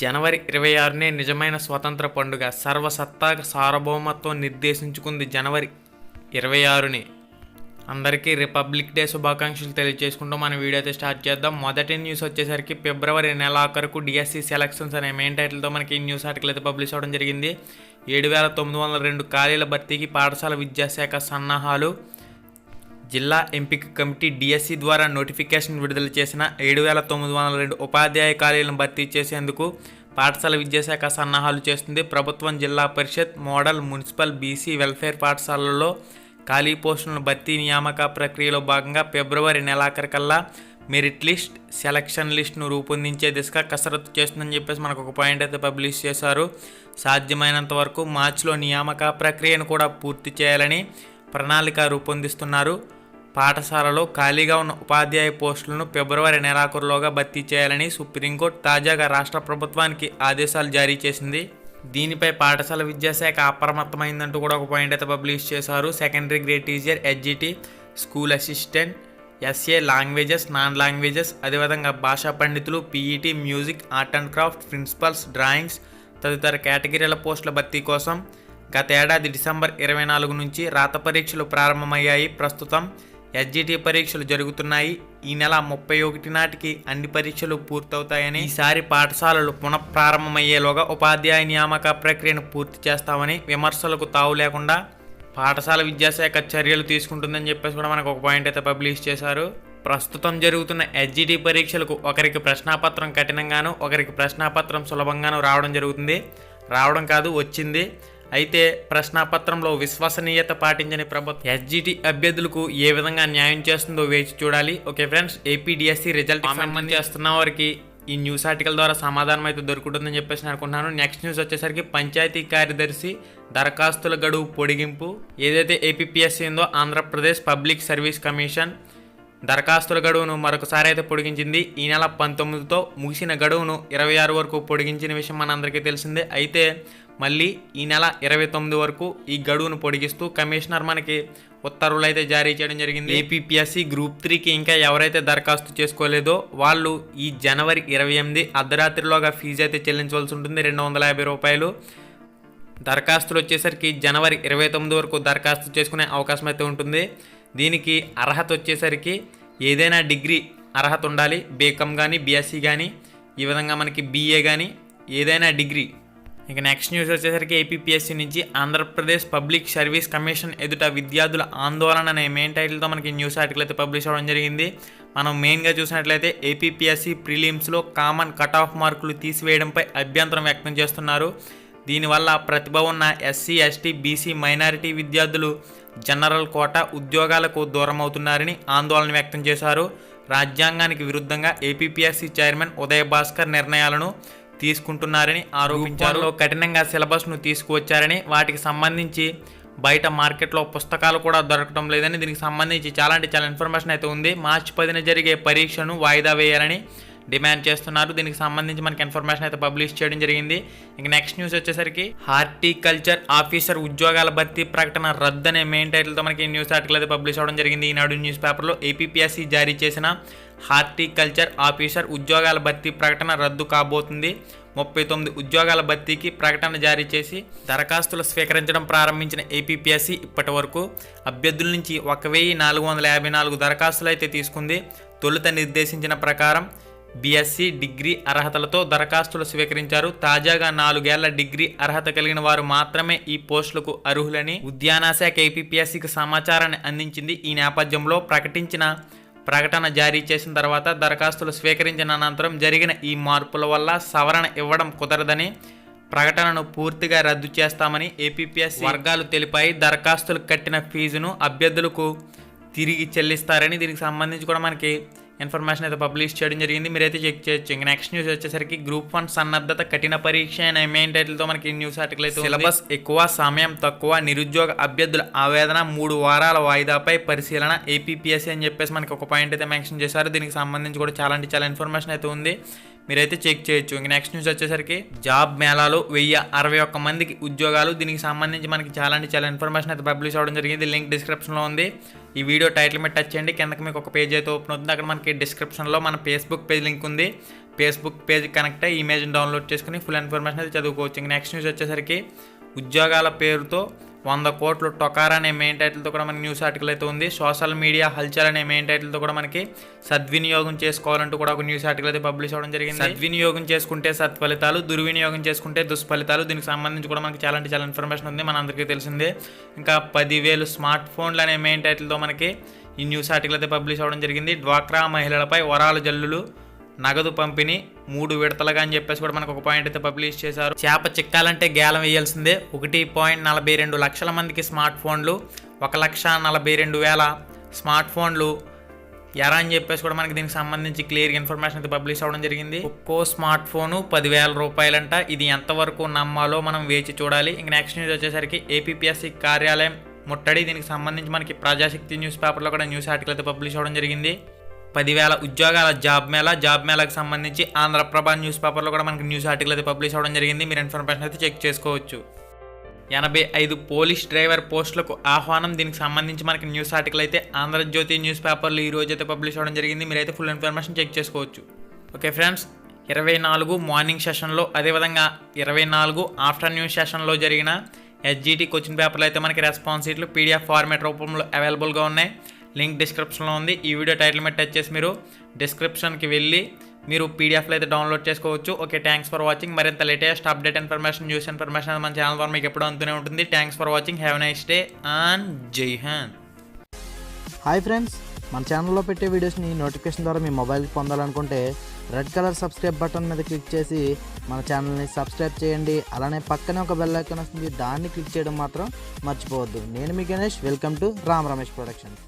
జనవరి 26నే నిజమైన స్వతంత్ర పండుగ. సర్వసత్తాక సార్వభౌమత్వం నిర్దేశించుకుంది జనవరి 26ని. అందరికీ రిపబ్లిక్ డే శుభాకాంక్షలు తెలియజేసుకుంటూ మన వీడియో అయితే స్టార్ట్ చేద్దాం. మొదటి న్యూస్ వచ్చేసరికి ఫిబ్రవరి నెలాఖరుకు డిఎస్సి సెలక్షన్స్ అనే మెయిన్ టైటిల్తో మనకి ఈ న్యూస్ ఆర్టికల్ అయితే పబ్లిష్ అవ్వడం జరిగింది. 7,902 ఖాళీల భర్తీకి పాఠశాల విద్యాశాఖ సన్నాహాలు. జిల్లా ఎంపిక కమిటీ డిఎస్సి ద్వారా నోటిఫికేషన్ విడుదల చేసిన 7,902 ఉపాధ్యాయ ఖాళీలను భర్తీ చేసేందుకు పాఠశాల విద్యాశాఖ సన్నాహాలు చేస్తుంది. ప్రభుత్వం, జిల్లా పరిషత్, మోడల్, మున్సిపల్, బీసీ వెల్ఫేర్ పాఠశాలల్లో ఖాళీ పోస్టులను భర్తీ నియామక ప్రక్రియలో భాగంగా ఫిబ్రవరి నెలాఖరికల్లా మెరిట్ లిస్ట్, సెలక్షన్ లిస్ట్ను రూపొందించే దిశగా కసరత్తు చేస్తుందని చెప్పేసి మనకు ఒక పాయింట్ అయితే పబ్లిష్ చేశారు. సాధ్యమైనంత వరకు మార్చిలో నియామక ప్రక్రియను కూడా పూర్తి చేయాలని ప్రణాళిక రూపొందిస్తున్నారు. పాఠశాలలో ఖాళీగా ఉన్న ఉపాధ్యాయ పోస్టులను ఫిబ్రవరి నెలాఖరులోగా భర్తీ చేయాలని సుప్రీంకోర్టు తాజాగా రాష్ట్ర ప్రభుత్వానికి ఆదేశాలు జారీ చేసింది. దీనిపై పాఠశాల విద్యాశాఖ అప్రమత్తమైందంటూ కూడా ఒక పాయింట్ అయితే పబ్లిష్ చేశారు. Secondary grade teacher, SGT, school assistant, SA, languages, non languages, అదేవిధంగా భాషా పండితులు, PET, music, art and craft, principals, drawings తదితర కేటగిరీల పోస్టుల భర్తీ కోసం గత ఏడాది డిసెంబర్ 24 నుంచి రాత పరీక్షలు ప్రారంభమయ్యాయి. ప్రస్తుతం ఎస్జిటి పరీక్షలు జరుగుతున్నాయి. ఈ నెల 31 నాటికి అన్ని పరీక్షలు పూర్తవుతాయని, ఈసారి పాఠశాలలు పునఃప్రారంభమయ్యేలోగా ఉపాధ్యాయ నియామక ప్రక్రియను పూర్తి చేస్తామని, విమర్శలకు తావు లేకుండా పాఠశాల విద్యాశాఖ చర్యలు తీసుకుంటుందని చెప్పేసి కూడా మనకు ఒక పాయింట్ అయితే పబ్లిష్ చేశారు. ప్రస్తుతం జరుగుతున్న ఎస్జిటి పరీక్షలకు ఒకరికి ప్రశ్నాపత్రం కఠినంగాను, ఒకరికి ప్రశ్నాపత్రం సులభంగాను రావడం కాదు వచ్చింది. అయితే ప్రశ్నాపత్రంలో విశ్వసనీయత పాటించని ప్రభుత్వం ఎస్జిటి అభ్యర్థులకు ఏ విధంగా న్యాయం చేస్తుందో వేచి చూడాలి. Okay friends, AP DSC result comment చేస్తున్న వారికి ఈ న్యూస్ ఆర్టికల్ ద్వారా సమాధానం అయితే దొరుకుతుందని చెప్పేసి నేను అనుకుంటున్నాను. నెక్స్ట్ న్యూస్ వచ్చేసరికి పంచాయతీ కార్యదర్శి దరఖాస్తుల గడువు పొడిగింపు. ఏదైతే ఏపీపీఎస్సీ ఉందో ఆంధ్రప్రదేశ్ పబ్లిక్ సర్వీస్ కమిషన్ దరఖాస్తుల గడువును మరొకసారి అయితే పొడిగించింది. ఈ నెల 19తో ముగిసిన గడువును 26 వరకు పొడిగించిన విషయం మనందరికీ తెలిసిందే. అయితే మళ్ళీ ఈ నెల 29 వరకు ఈ గడువును పొడిగిస్తూ కమిషనర్ మనకి ఉత్తర్వులు అయితే జారీ చేయడం జరిగింది. ఏపీపీఎస్సీ గ్రూప్ 3కి ఇంకా ఎవరైతే దరఖాస్తు చేసుకోలేదో వాళ్ళు ఈ జనవరి 28 అర్ధరాత్రిలోగా ఫీజు అయితే చెల్లించవలసి ఉంటుంది, 250 రూపాయలు. దరఖాస్తులు వచ్చేసరికి జనవరి 29 వరకు దరఖాస్తు చేసుకునే అవకాశం అయితే ఉంటుంది. దీనికి అర్హత వచ్చేసరికి ఏదైనా డిగ్రీ అర్హత ఉండాలి. బీకామ్ కానీ, బీఎస్సీ కానీ, ఈ విధంగా మనకి బీఏ కానీ ఏదైనా డిగ్రీ. ఇక నెక్స్ట్ న్యూస్ వచ్చేసరికి ఏపీపీఎస్సీ నుంచి ఆంధ్రప్రదేశ్ పబ్లిక్ సర్వీస్ కమిషన్ ఎదుట విద్యార్థుల ఆందోళన అనే మెయిన్ టైటిల్తో మనకి న్యూస్ ఆర్టికల్ అయితే పబ్లిష్ అవ్వడం జరిగింది. మనం మెయిన్గా చూసినట్లయితే ఏపీపీఎస్సీ ప్రిలిమ్స్లో కామన్ కట్ ఆఫ్ మార్కులు తీసివేయడంపై అభ్యంతరం వ్యక్తం చేస్తున్నారు. దీనివల్ల ప్రతిభ ఉన్న ఎస్సీ, ఎస్టీ, బీసీ, మైనారిటీ విద్యార్థులు జనరల్ కోటా ఉద్యోగాలకు దూరం అవుతున్నారని ఆందోళన వ్యక్తం చేశారు. రాజ్యాంగానికి విరుద్ధంగా ఏపీపీఎస్సీ చైర్మన్ ఉదయ భాస్కర్ నిర్ణయాలను తీసుకుంటున్నారని ఆరోపించారు. కఠినంగా సిలబస్ను తీసుకువచ్చారని, వాటికి సంబంధించి బయట మార్కెట్లో పుస్తకాలు కూడా దొరకడం లేదని, దీనికి సంబంధించి చాలా ఇన్ఫర్మేషన్ అయితే ఉంది. మార్చి 10న జరిగే పరీక్షను వాయిదా వేయాలని డిమాండ్ చేస్తున్నారు. దీనికి సంబంధించి మనకి ఇన్ఫర్మేషన్ అయితే పబ్లిష్ చేయడం జరిగింది. ఇంక నెక్స్ట్ న్యూస్ వచ్చేసరికి హార్టికల్చర్ ఆఫీసర్ ఉద్యోగాల భర్తీ ప్రకటన రద్దు అనే మెయిన్ టైటిల్తో మనకి న్యూస్ ఆర్టికల్ అయితే పబ్లిష్ అవ్వడం జరిగింది. ఈనాడు న్యూస్ పేపర్లో ఏపీపీఎస్సీ జారీ చేసిన హార్టికల్చర్ ఆఫీసర్ ఉద్యోగాల భర్తీ ప్రకటన రద్దు కాబోతుంది. 39 ఉద్యోగాల భర్తీకి ప్రకటన జారీ చేసి దరఖాస్తులు స్వీకరించడం ప్రారంభించిన ఏపీపీఎస్సీ ఇప్పటి వరకు అభ్యర్థుల నుంచి 1,454 దరఖాస్తులు అయితే తీసుకుంది. తొలుత నిర్దేశించిన ప్రకారం బీఎస్సీ డిగ్రీ అర్హతలతో దరఖాస్తులు స్వీకరించారు. తాజాగా 4 ఏళ్ల డిగ్రీ అర్హత కలిగిన వారు మాత్రమే ఈ పోస్టులకు అర్హులని ఉద్యాన శాఖ ఏపీపీఎస్సీకి సమాచారాన్ని అందించింది. ఈ నేపథ్యంలో ప్రకటన జారీ చేసిన తర్వాత దరఖాస్తులు స్వీకరించిన అనంతరం జరిగిన ఈ మార్పుల వల్ల సవరణ ఇవ్వడం కుదరదని, ప్రకటనను పూర్తిగా రద్దు చేస్తామని ఏపీపీఎస్సీ వర్గాలు తెలిపాయి. దరఖాస్తులు కట్టిన ఫీజును అభ్యర్థులకు తిరిగి చెల్లిస్తారని దీనికి సంబంధించి కూడా మనకి ఇన్ఫర్మేషన్ అయితే పబ్లిష్ చేయడం జరిగింది. మీరైతే చెక్ చేయొచ్చు. ఇంకా నెక్స్ట్ న్యూస్ వచ్చేసరికి గ్రూప్ 1 సన్నద్ధత కఠిన పరీక్ష అనే మెయిన్ టైటిల్తో మనకి న్యూస్ ఆర్టికల్ అయితే సిలబస్ ఎక్కువ, సమయం తక్కువ, నిరుద్యోగ అభ్యర్థుల ఆవేదన, 3 వారాల వాయిదాపై పరిశీలన ఏపీపీఎస్సీ అని చెప్పేసి మనకి ఒక పాయింట్ అయితే మెన్షన్ చేశారు. దీనికి సంబంధించి కూడా చాలా ఇన్ఫర్మేషన్ అయితే ఉంది, మీరైతే చెక్ చేయొచ్చు. ఇంక నెక్స్ట్ న్యూస్ వచ్చేసరికి జాబ్ మేళాలో 1061 మందికి ఉద్యోగాలు. దీనికి సంబంధించి మనకి చాలా ఇన్ఫర్మేషన్ అయితే పబ్లిష్ అవ్వడం జరిగింది. లింక్ డిస్క్రిప్షన్లో ఉంది. ఈ వీడియో టైటిల్ మీద టచ్ చేయండి, కిందకి మీకు ఒక పేజ్ అయితే ఓపెన్ అవుతుంది. అక్కడ మనకి డిస్క్రిప్షన్లో మన ఫేస్బుక్ పేజ్ లింక్ ఉంది. ఫేస్బుక్ పేజ్ కనెక్ట్ అయ్యి ఇమేజ్ని డౌన్లోడ్ చేసుకుని ఫుల్ ఇన్ఫర్మేషన్ అయితే చదువుకోవచ్చు. ఇంక నెక్స్ట్ న్యూస్ వచ్చేసరికి ఉద్యోగాల పేరుతో 100 కోట్లు టొకారా అనే మెయిన్ టైటిల్తో కూడా మనకి న్యూస్ ఆర్టికల్ అయితే ఉంది. సోషల్ మీడియా హల్చల్ అనే మెయిన్ టైటిల్తో కూడా మనకి సద్వినియోగం చేసుకోవాలంటూ కూడా ఒక న్యూస్ ఆర్టికల్ అయితే పబ్లిష్ అవ్వడం జరిగింది. సద్వినియోగం చేసుకుంటే సత్ఫలితాలు, దుర్వినియోగం చేసుకుంటే దుష్ఫలితాలు. దీనికి సంబంధించి కూడా మనకి చాలా ఇన్ఫర్మేషన్ ఉంది, మన అందరికీ తెలిసిందే. ఇంకా 10,000 స్మార్ట్ ఫోన్లు అనే మెయిన్ టైటిల్తో మనకి ఈ న్యూస్ ఆర్టికల్ అయితే పబ్లిష్ అవ్వడం జరిగింది. డ్వాక్రా మహిళలపై వరాల జల్లులు, నగదు పంపిణీ 3 విడతలుగా అని చెప్పేసి కూడా మనకు ఒక పాయింట్ అయితే పబ్లిష్ చేశారు. చేప చిక్కాలంటే గేలం వేయాల్సిందే. 1.42 లక్షల మందికి స్మార్ట్ ఫోన్లు, 1,42,000 స్మార్ట్ ఫోన్లు ఎరా అని చెప్పేసి కూడా మనకి దీనికి సంబంధించి క్లియర్ ఇన్ఫర్మేషన్ అయితే పబ్లిష్ అవ్వడం జరిగింది. ఒక్కో స్మార్ట్ ఫోను 10,000 రూపాయలంట. ఇది ఎంతవరకు నమ్మాలో మనం వేచి చూడాలి. ఇంక నెక్స్ట్ న్యూస్ వచ్చేసరికి ఏపీపీఎస్సీ కార్యాలయం ముట్టడి. దీనికి సంబంధించి మనకి ప్రజాశక్తి న్యూస్ పేపర్లో కూడా న్యూస్ ఆర్టికల్ అయితే పబ్లిష్ అవ్వడం జరిగింది. 10,000 ఉద్యోగాల జాబ్ మేళాకి సంబంధించి ఆంధ్రప్రభ న్యూస్ పేపర్లో కూడా మనకి న్యూస్ ఆర్టికల్ అయితే పబ్లిష్ అవ్వడం జరిగింది. మీరు ఇన్ఫర్మేషన్ అయితే చెక్ చేసుకోవచ్చు. 85 పోలీస్ డ్రైవర్ పోస్టులకు ఆహ్వానం. దీనికి సంబంధించి మనకి న్యూస్ ఆర్టికల్ అయితే ఆంధ్రజ్యోతి న్యూస్ పేపర్లో ఈ రోజు అయితే పబ్లిష్ అవ్వడం జరిగింది. మీరైతే ఫుల్ ఇన్ఫర్మేషన్ చెక్ చేసుకోవచ్చు. ఓకే ఫ్రెండ్స్, 24 మార్నింగ్ సెషన్లో, అదేవిధంగా 24 ఆఫ్టర్నూన్ సెషన్లో జరిగిన ఎస్జిటి క్వశ్చన్ పేపర్లు అయితే మనకి రెస్పాన్స్ షీట్లు పీడిఎఫ్ ఫార్మేట్ రూపంలో అవైలబుల్గా ఉన్నాయి. లింక్ డిస్క్రిప్షన్లో ఉంది. ఈ వీడియో టైటిల్ మీద టచ్ చేసి మీరు డిస్క్రిప్షన్కి వెళ్ళి మీరు పీడిఎఫ్లో అయితే డౌన్లోడ్ చేసుకోవచ్చు. Okay, thanks for watching. మరింత latest update information, news information మన ఛానల్ ద్వారా మీకు ఎప్పుడూ అందుతూనే ఉంటుంది. Thanks for watching. Have a nice day and Jai Hind. Hi friends, మన ఛానల్లో పెట్టే వీడియోస్ని నోటిఫికేషన్ ద్వారా మీ మొబైల్కి పొందాలనుకుంటే రెడ్ కలర్ సబ్స్క్రైబ్ బటన్ మీద క్లిక్ చేసి మన ఛానల్ని సబ్స్క్రైబ్ చేయండి. అలానే పక్కనే ఒక బెల్ ఐకాన్ వస్తుంది, దాన్ని క్లిక్ చేయడం మాత్రం మర్చిపోవద్దు. నేను మీ Ganesh, welcome to Ram Ramesh productions.